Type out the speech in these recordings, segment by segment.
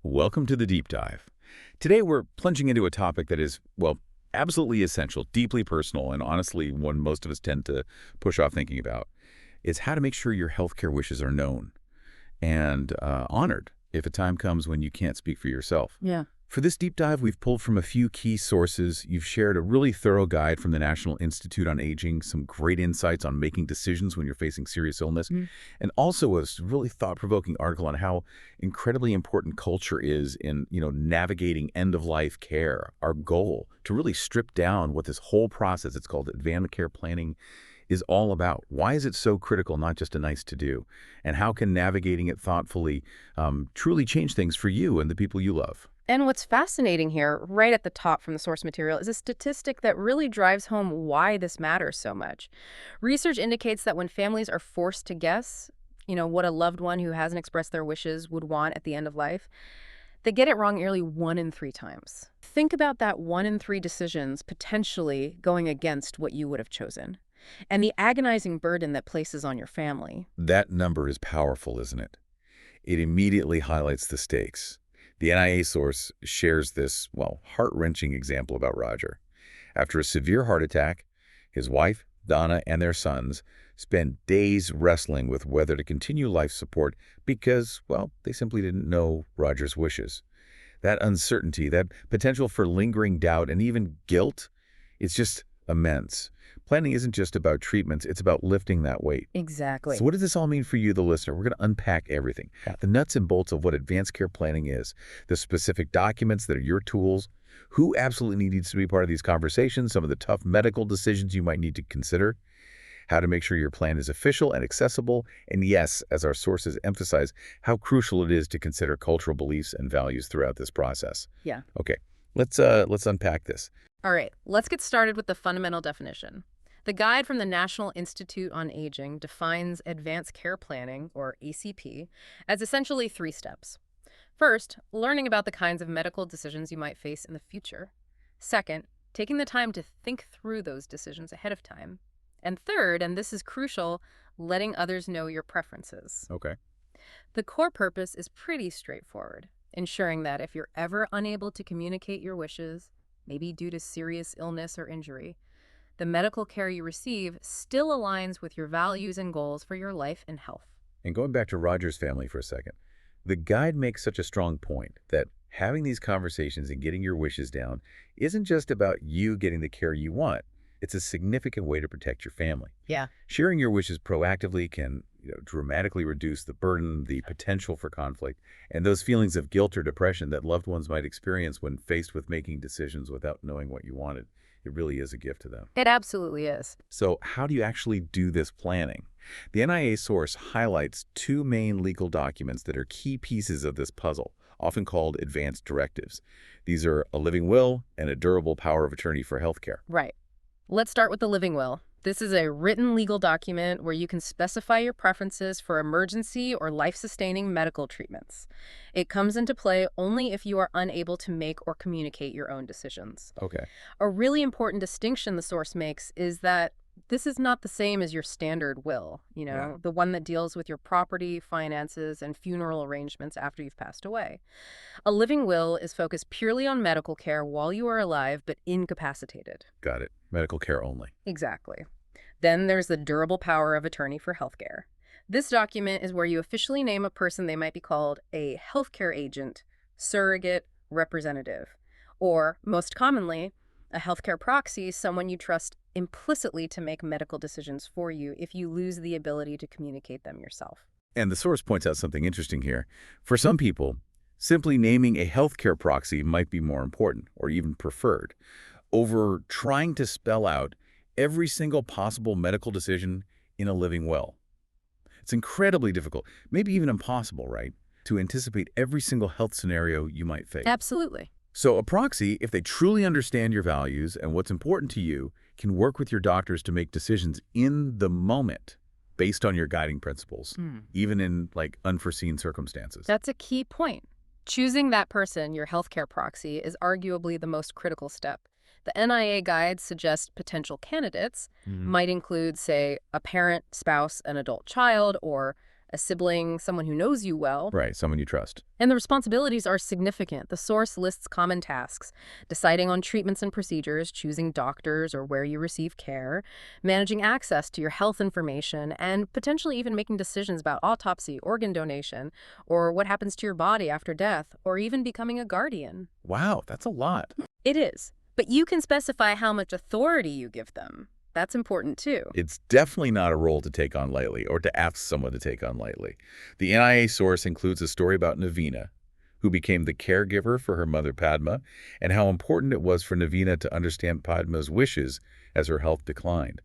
Welcome to the Deep Dive. Today we're plunging into a topic that is, well, absolutely essential, deeply personal, and honestly one most of us tend to push off thinking about. It's how to make sure your healthcare wishes are known and honored if a time comes when you can't speak for yourself. Yeah. For this deep dive, we've pulled from a few key sources. You've shared a really thorough guide from the National Institute on Aging, some great insights on making decisions when you're facing serious illness, and also a really thought-provoking article on how incredibly important culture is in, navigating end-of-life care. Our goal to really strip down what this whole process, it's called advanced care planning, is all about. Why is it so critical, not just a nice to do? And how can navigating it thoughtfully truly change things for you and the people you love? And what's fascinating here, right at the top from the source material, is a statistic that really drives home why this matters so much. Research indicates that when families are forced to guess, what a loved one who hasn't expressed their wishes would want at the end of life, they get it wrong nearly 1 in 3 times. Think about that 1 in 3 decisions potentially going against what you would have chosen, and the agonizing burden that places on your family. That number is powerful, isn't it? It immediately highlights the stakes. The NIA source shares this, heart-wrenching example about Roger. After a severe heart attack, his wife, Donna, and their sons spent days wrestling with whether to continue life support because, they simply didn't know Roger's wishes. That uncertainty, that potential for lingering doubt and even guilt, it's just immense. Planning isn't just about treatments, it's about lifting that weight. Exactly. So what does this all mean for you, the listener? We're going to unpack everything. The nuts and bolts of what advanced care planning is, the specific documents that are your tools, who absolutely needs to be part of these conversations, some of the tough medical decisions you might need to consider, how to make sure your plan is official and accessible, and yes, as our sources emphasize, how crucial it is to consider cultural beliefs and values throughout this process. Yeah. Okay, let's unpack this. All right, let's get started with the fundamental definition. The guide from the National Institute on Aging defines advanced care planning, or ACP, as essentially 3 steps. First, learning about the kinds of medical decisions you might face in the future. Second, taking the time to think through those decisions ahead of time. And third, and this is crucial, letting others know your preferences. Okay. The core purpose is pretty straightforward, ensuring that if you're ever unable to communicate your wishes, maybe due to serious illness or injury, the medical care you receive still aligns with your values and goals for your life and health. And going back to Roger's family for a second, the guide makes such a strong point that having these conversations and getting your wishes down isn't just about you getting the care you want. It's a significant way to protect your family. Yeah. Sharing your wishes proactively can dramatically reduce the burden, the potential for conflict, and those feelings of guilt or depression that loved ones might experience when faced with making decisions without knowing what you wanted. It really is a gift to them. It absolutely is. So how do you actually do this planning? The NIA source highlights 2 main legal documents that are key pieces of this puzzle, often called advanced directives. These are a living will and a durable power of attorney for healthcare. Right. Let's start with the living will. This is a written legal document where you can specify your preferences for emergency or life-sustaining medical treatments. It comes into play only if you are unable to make or communicate your own decisions. Okay. A really important distinction the source makes is that this is not the same as your standard will, Yeah. the one that deals with your property, finances, and funeral arrangements after you've passed away. A living will is focused purely on medical care while you are alive but incapacitated. Got it. Medical care only. Exactly. Then there's the durable power of attorney for healthcare. This document is where you officially name a person. They might be called a healthcare agent, surrogate, representative, or most commonly, a healthcare proxy, someone you trust implicitly to make medical decisions for you if you lose the ability to communicate them yourself. And the source points out something interesting here. For some people, simply naming a healthcare proxy might be more important or even preferred over trying to spell out every single possible medical decision in a living will. It's incredibly difficult, maybe even impossible, right, to anticipate every single health scenario you might face. Absolutely. So a proxy, if they truly understand your values and what's important to you, can work with your doctors to make decisions in the moment based on your guiding principles, even in unforeseen circumstances. That's a key point. Choosing that person, your healthcare proxy, is arguably the most critical step. The NIA guide suggests potential candidates might include, say, a parent, spouse, an adult child, or a sibling, someone who knows you well. Right, someone you trust. And the responsibilities are significant. The source lists common tasks: deciding on treatments and procedures, choosing doctors or where you receive care, managing access to your health information, and potentially even making decisions about autopsy, organ donation, or what happens to your body after death, or even becoming a guardian. Wow, that's a lot. It is. But you can specify how much authority you give them. That's important too. It's definitely not a role to take on lightly or to ask someone to take on lightly. The NIA source includes a story about Navina, who became the caregiver for her mother Padma, and how important it was for Navina to understand Padma's wishes as her health declined.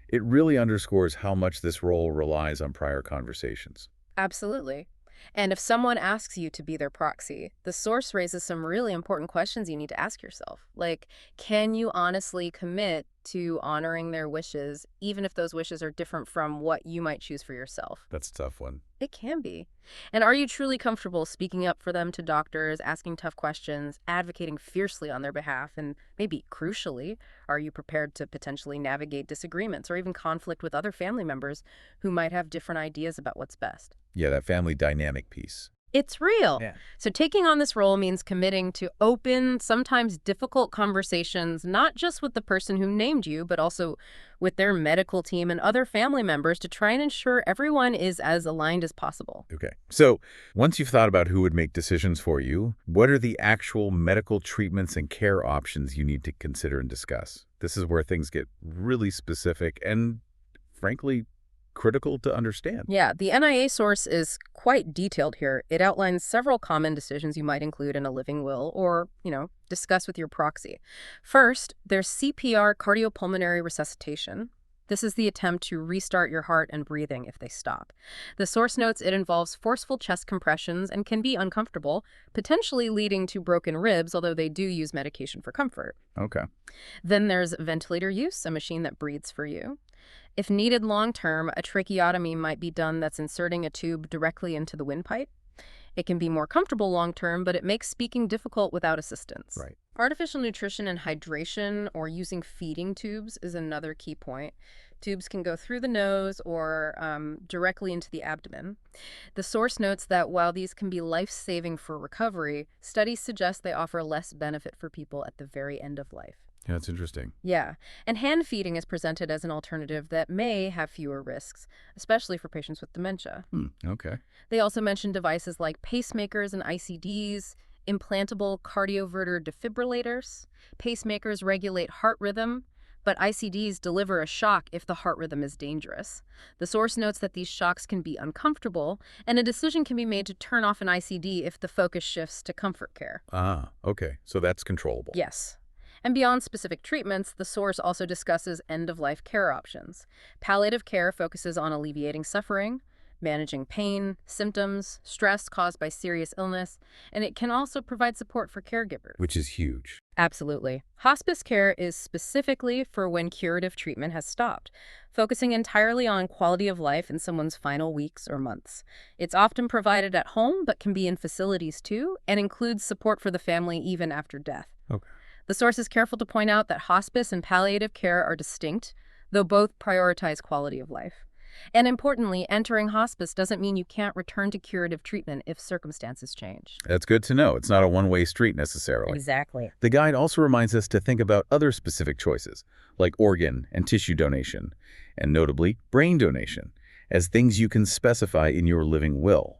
It really underscores how much this role relies on prior conversations. Absolutely. And if someone asks you to be their proxy, the source raises some really important questions you need to ask yourself. Like, can you honestly commit to honoring their wishes, even if those wishes are different from what you might choose for yourself? That's a tough one. It can be. And are you truly comfortable speaking up for them to doctors, asking tough questions, advocating fiercely on their behalf, and maybe crucially, are you prepared to potentially navigate disagreements or even conflict with other family members who might have different ideas about what's best? Yeah, that family dynamic piece. It's real. Yeah. So taking on this role means committing to open, sometimes difficult conversations, not just with the person who named you, but also with their medical team and other family members to try and ensure everyone is as aligned as possible. Okay. So once you've thought about who would make decisions for you, what are the actual medical treatments and care options you need to consider and discuss? This is where things get really specific and, frankly, critical to understand. Yeah, the NIA source is quite detailed here. It outlines several common decisions you might include in a living will or, discuss with your proxy. First, there's CPR, cardiopulmonary resuscitation. This is the attempt to restart your heart and breathing if they stop. The source notes it involves forceful chest compressions and can be uncomfortable, potentially leading to broken ribs, although they do use medication for comfort. Okay. Then there's ventilator use, a machine that breathes for you. If needed long-term, a tracheotomy might be done that's inserting a tube directly into the windpipe. It can be more comfortable long-term, but it makes speaking difficult without assistance. Right. Artificial nutrition and hydration or using feeding tubes is another key point. Tubes can go through the nose or directly into the abdomen. The source notes that while these can be life-saving for recovery, studies suggest they offer less benefit for people at the very end of life. Yeah, that's interesting. Yeah, and hand feeding is presented as an alternative that may have fewer risks, especially for patients with dementia. Okay. They also mention devices like pacemakers and ICDs, implantable cardioverter defibrillators. Pacemakers regulate heart rhythm, but ICDs deliver a shock if the heart rhythm is dangerous. The source notes that these shocks can be uncomfortable, and a decision can be made to turn off an ICD if the focus shifts to comfort care. Ah, okay. So that's controllable. Yes. And beyond specific treatments, the source also discusses end-of-life care options. Palliative care focuses on alleviating suffering, managing pain, symptoms, stress caused by serious illness, and it can also provide support for caregivers. Which is huge. Absolutely. Hospice care is specifically for when curative treatment has stopped, focusing entirely on quality of life in someone's final weeks or months. It's often provided at home, but can be in facilities too, and includes support for the family even after death. Okay. The source is careful to point out that hospice and palliative care are distinct, though both prioritize quality of life. And importantly, entering hospice doesn't mean you can't return to curative treatment if circumstances change. That's good to know. It's not a one-way street necessarily. Exactly. The guide also reminds us to think about other specific choices, like organ and tissue donation, and notably brain donation, as things you can specify in your living will.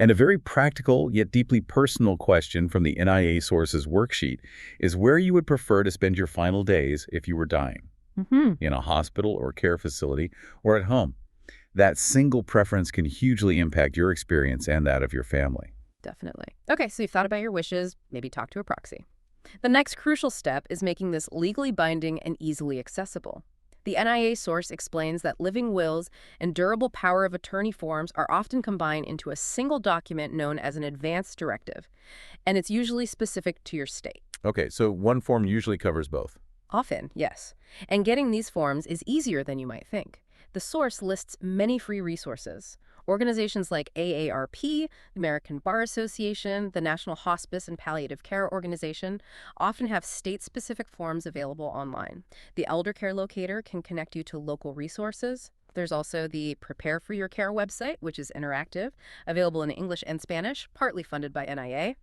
And a very practical yet deeply personal question from the NIA source's worksheet is where you would prefer to spend your final days if you were dying, in a hospital or care facility or at home. That single preference can hugely impact your experience and that of your family. Definitely. Okay, so you've thought about your wishes, maybe talk to a proxy. The next crucial step is making this legally binding and easily accessible. The NIA source explains that living wills and durable power of attorney forms are often combined into a single document known as an advance directive, and it's usually specific to your state. Okay, so one form usually covers both. Often, yes. And getting these forms is easier than you might think. The source lists many free resources. Organizations like AARP, the American Bar Association, the National Hospice and Palliative Care Organization often have state-specific forms available online. The Elder Care Locator can connect you to local resources. There's also the Prepare for Your Care website, which is interactive, available in English and Spanish, partly funded by NIA.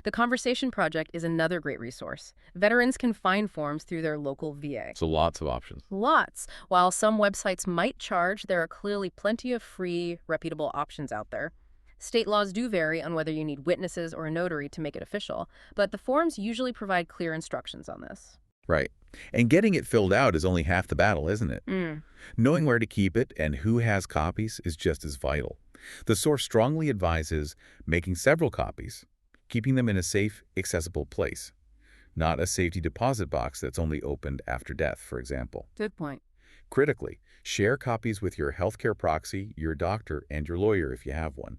The Conversation Project is another great resource. Veterans can find forms through their local VA. So lots of options. Lots. While some websites might charge, there are clearly plenty of free, reputable options out there. State laws do vary on whether you need witnesses or a notary to make it official, but the forms usually provide clear instructions on this. Right. And getting it filled out is only half the battle, isn't it? Knowing where to keep it and who has copies is just as vital. The source strongly advises making several copies, keeping them in a safe, accessible place, not a safety deposit box that's only opened after death, for example. Good point. Critically, share copies with your healthcare proxy, your doctor, and your lawyer if you have one.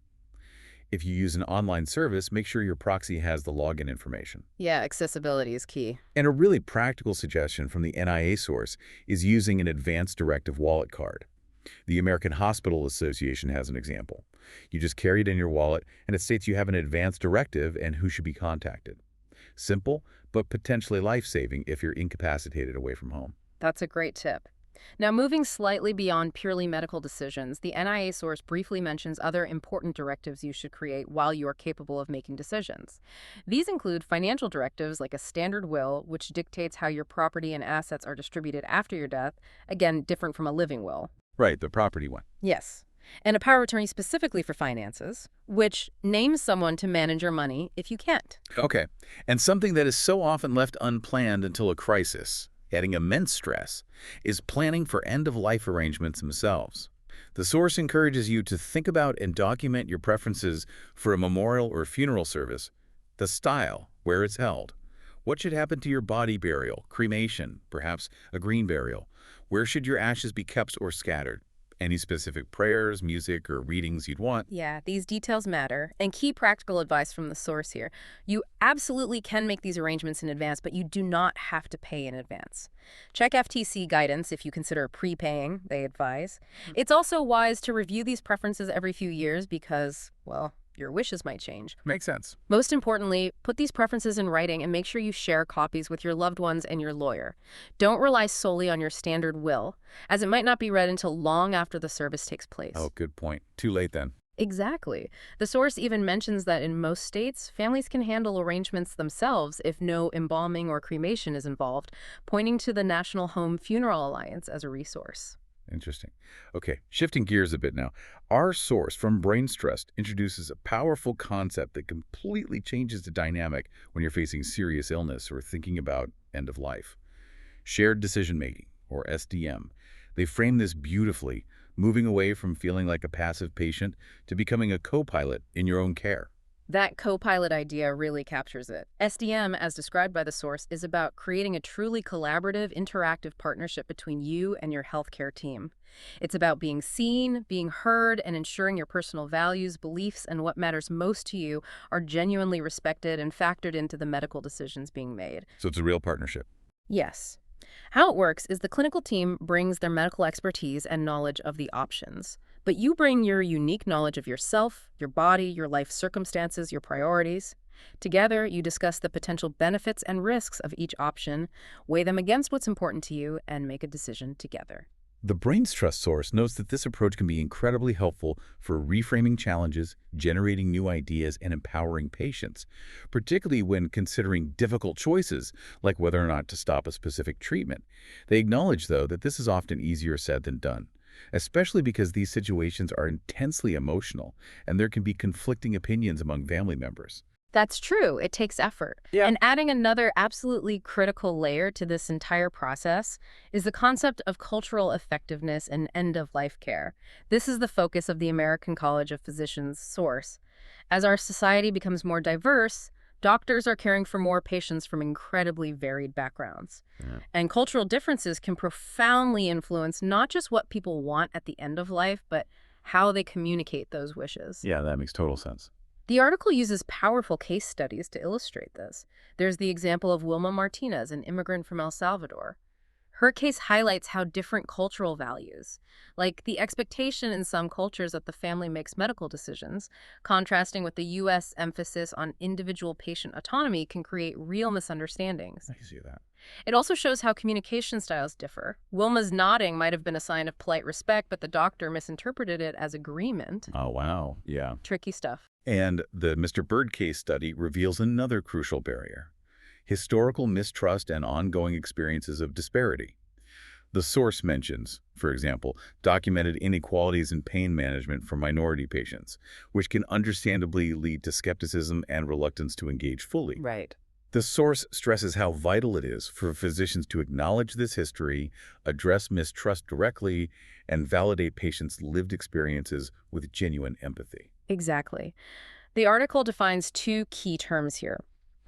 If you use an online service, make sure your proxy has the login information. Yeah, accessibility is key. And a really practical suggestion from the NIA source is using an advanced directive wallet card. The American Hospital Association has an example. You just carry it in your wallet, and it states you have an advanced directive and who should be contacted. Simple, but potentially life-saving if you're incapacitated away from home. That's a great tip. Now, moving slightly beyond purely medical decisions, the NIA source briefly mentions other important directives you should create while you are capable of making decisions. These include financial directives like a standard will, which dictates how your property and assets are distributed after your death, again, different from a living will. Right, the property one. Yes. And a power of attorney specifically for finances, which names someone to manage your money if you can't. Okay. And something that is so often left unplanned until a crisis, adding immense stress, is planning for end-of-life arrangements themselves. The source encourages you to think about and document your preferences for a memorial or funeral service, the style, where it's held, what should happen to your body burial, cremation, perhaps a green burial, where should your ashes be kept or scattered, any specific prayers, music, or readings you'd want. Yeah, these details matter. And key practical advice from the source here. You absolutely can make these arrangements in advance, but you do not have to pay in advance. Check FTC guidance if you consider prepaying, they advise. It's also wise to review these preferences every few years because, well, your wishes might change. Makes sense. Most importantly, put these preferences in writing and make sure you share copies with your loved ones and your lawyer. Don't rely solely on your standard will, as it might not be read until long after the service takes place. Oh, good point. Too late then. Exactly. The source even mentions that in most states, families can handle arrangements themselves if no embalming or cremation is involved, pointing to the National Home Funeral Alliance as a resource. Interesting. Okay, shifting gears a bit now. Our source from Brains Trust introduces a powerful concept that completely changes the dynamic when you're facing serious illness or thinking about end of life. Shared decision-making, or SDM. They frame this beautifully, moving away from feeling like a passive patient to becoming a co-pilot in your own care. That co-pilot idea really captures it. SDM, as described by the source, is about creating a truly collaborative, interactive partnership between you and your healthcare team. It's about being seen, being heard, and ensuring your personal values, beliefs, and what matters most to you are genuinely respected and factored into the medical decisions being made. So it's a real partnership. Yes. How it works is the clinical team brings their medical expertise and knowledge of the options. But you bring your unique knowledge of yourself, your body, your life circumstances, your priorities. Together, you discuss the potential benefits and risks of each option, weigh them against what's important to you, and make a decision together. The Brains Trust source notes that this approach can be incredibly helpful for reframing challenges, generating new ideas, and empowering patients, particularly when considering difficult choices, like whether or not to stop a specific treatment. They acknowledge, though, that this is often easier said than done, especially because these situations are intensely emotional and there can be conflicting opinions among family members. That's true. It takes effort. Yeah. And adding another absolutely critical layer to this entire process is the concept of cultural effectiveness and end-of-life care. This is the focus of the American College of Physicians source. As our society becomes more diverse, doctors are caring for more patients from incredibly varied backgrounds. Yeah. And cultural differences can profoundly influence not just what people want at the end of life, but how they communicate those wishes. Yeah, that makes total sense. The article uses powerful case studies to illustrate this. There's the example of Wilma Martinez, an immigrant from El Salvador. Her case highlights how different cultural values, like the expectation in some cultures that the family makes medical decisions, contrasting with the U.S. emphasis on individual patient autonomy, can create real misunderstandings. I can see that. It also shows how communication styles differ. Wilma's nodding might have been a sign of polite respect, but the doctor misinterpreted it as agreement. Oh, wow. Yeah. Tricky stuff. And the Mr. Bird case study reveals another crucial barrier: historical mistrust and ongoing experiences of disparity. The source mentions, for example, documented inequalities in pain management for minority patients, which can understandably lead to skepticism and reluctance to engage fully. Right. The source stresses how vital it is for physicians to acknowledge this history, address mistrust directly, and validate patients' lived experiences with genuine empathy. Exactly. The article defines two key terms here.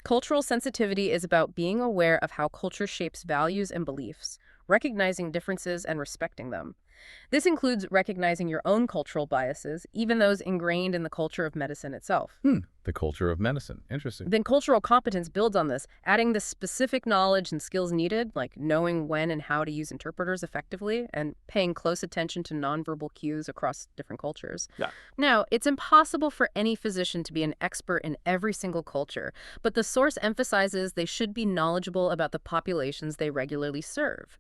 Cultural sensitivity is about being aware of how culture shapes values and beliefs, recognizing differences and respecting them. This includes recognizing your own cultural biases, even those ingrained in the culture of medicine itself. The culture of medicine. Interesting. Then cultural competence builds on this, adding the specific knowledge and skills needed, like knowing when and how to use interpreters effectively and paying close attention to nonverbal cues across different cultures. Yeah. Now, it's impossible for any physician to be an expert in every single culture, but the source emphasizes they should be knowledgeable about the populations they regularly serve.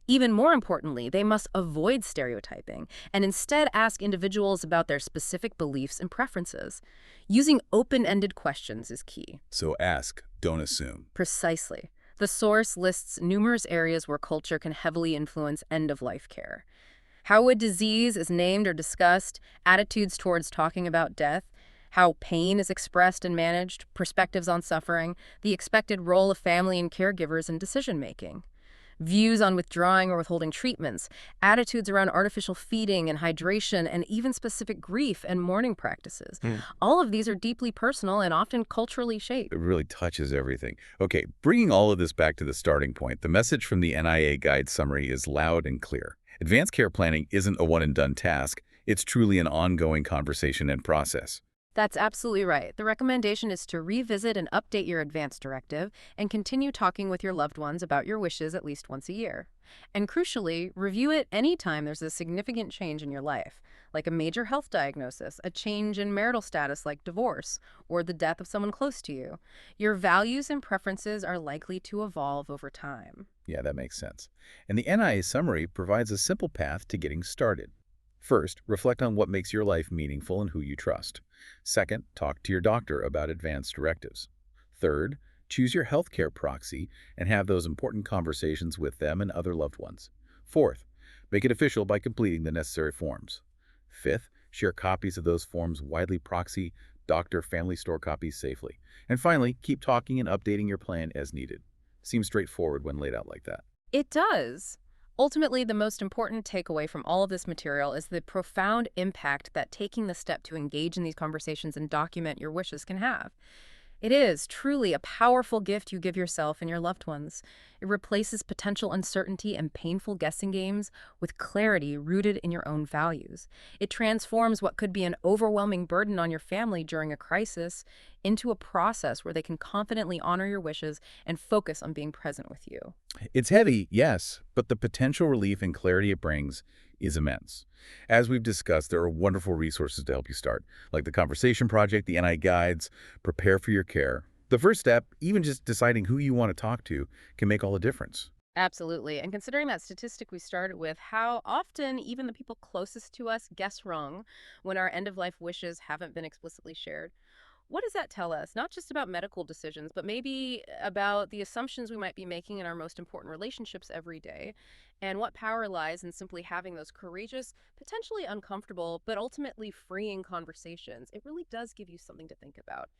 Even more importantly, they must avoid stereotyping and instead ask individuals about their specific beliefs and preferences. Using open-ended questions is key. So ask, don't assume. Precisely. The source lists numerous areas where culture can heavily influence end-of-life care. How a disease is named or discussed, attitudes towards talking about death, how pain is expressed and managed, perspectives on suffering, the expected role of family and caregivers in decision-making. Views on withdrawing or withholding treatments, attitudes around artificial feeding and hydration, and even specific grief and mourning practices. All of these are deeply personal and often culturally shaped. It really touches everything. Okay, bringing all of this back to the starting point, the message from the NIA Guide Summary is loud and clear. Advanced care planning isn't a one-and-done task. It's truly an ongoing conversation and process. That's absolutely right. The recommendation is to revisit and update your advance directive and continue talking with your loved ones about your wishes at least once a year. And crucially, review it anytime there's a significant change in your life, like a major health diagnosis, a change in marital status like divorce, or the death of someone close to you. Your values and preferences are likely to evolve over time. Yeah, that makes sense. And the NIA Summary provides a simple path to getting started. First, reflect on what makes your life meaningful and who you trust. Second, talk to your doctor about advanced directives. Third, choose your healthcare proxy and have those important conversations with them and other loved ones. Fourth, make it official by completing the necessary forms. Fifth, share copies of those forms widely, proxy, doctor, family store copies safely. And finally, keep talking and updating your plan as needed. Seems straightforward when laid out like that. It does. Ultimately, the most important takeaway from all of this material is the profound impact that taking the step to engage in these conversations and document your wishes can have. It is truly a powerful gift you give yourself and your loved ones. It replaces potential uncertainty and painful guessing games with clarity rooted in your own values. It transforms what could be an overwhelming burden on your family during a crisis into a process where they can confidently honor your wishes and focus on being present with you. It's heavy, yes, but the potential relief and clarity it brings is immense. As we've discussed, there are wonderful resources to help you start, like the Conversation Project, the NI Guides, Prepare for Your Care. The first step, even just deciding who you want to talk to, can make all the difference. Absolutely. And considering that statistic we started with, how often even the people closest to us guess wrong when our end-of-life wishes haven't been explicitly shared. What does that tell us? Not just about medical decisions, but maybe about the assumptions we might be making in our most important relationships every day, and what power lies in simply having those courageous, potentially uncomfortable, but ultimately freeing conversations. It really does give you something to think about.